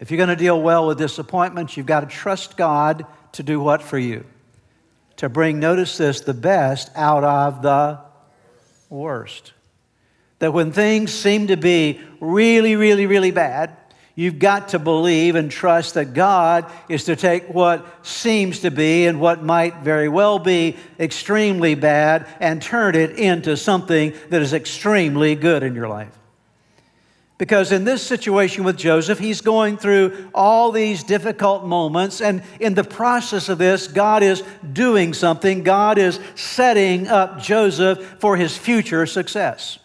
If you're going to deal well with disappointments, you've got to trust God to do what for you? To bring, notice this, the best out of the worst. That when things seem to be really, really, really bad, you've got to believe and trust that God is to take what seems to be and what might very well be extremely bad and turn it into something that is extremely good in your life. Because in this situation with Joseph, he's going through all these difficult moments, and in the process of this, God is doing something. God is setting up Joseph for his future success.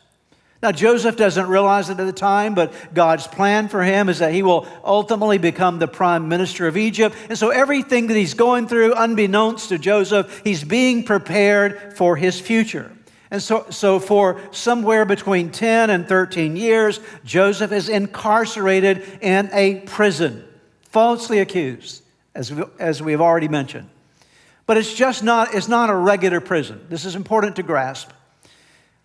Now, Joseph doesn't realize it at the time, but God's plan for him is that he will ultimately become the prime minister of Egypt. And so everything that he's going through, unbeknownst to Joseph, he's being prepared for his future. And so for somewhere between 10 and 13 years, Joseph is incarcerated in a prison, falsely accused, as we have already mentioned. But it's not a regular prison. This is important to grasp.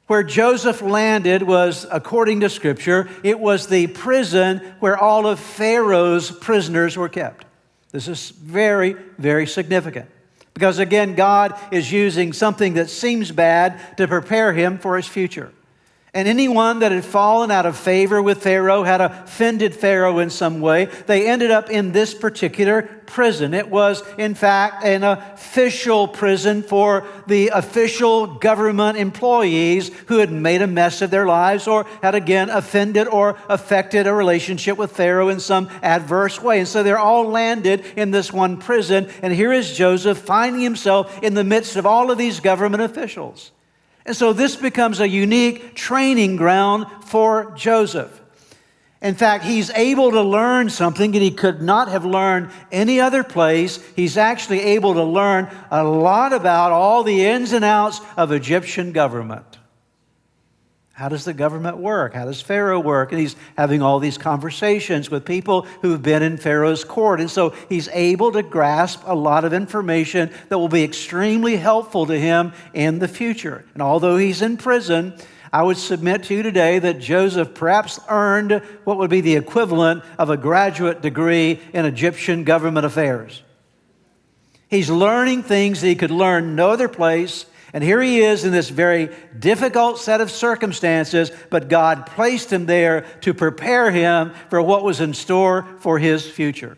Where Joseph landed was, according to Scripture, it was the prison where all of Pharaoh's prisoners were kept. This is very, very significant. Because again, God is using something that seems bad to prepare him for his future. And anyone that had fallen out of favor with Pharaoh, had offended Pharaoh in some way, they ended up in this particular prison. It was, in fact, an official prison for the official government employees who had made a mess of their lives or had, again, offended or affected a relationship with Pharaoh in some adverse way. And so they're all landed in this one prison. And here is Joseph finding himself in the midst of all of these government officials. And so this becomes a unique training ground for Joseph. In fact, he's able to learn something that he could not have learned any other place. He's actually able to learn a lot about all the ins and outs of Egyptian government. How does the government work? How does Pharaoh work? And he's having all these conversations with people who've been in Pharaoh's court. And so he's able to grasp a lot of information that will be extremely helpful to him in the future. And although he's in prison, I would submit to you today that Joseph perhaps earned what would be the equivalent of a graduate degree in Egyptian government affairs. He's learning things that he could learn no other place. And here he is in this very difficult set of circumstances, but God placed him there to prepare him for what was in store for his future.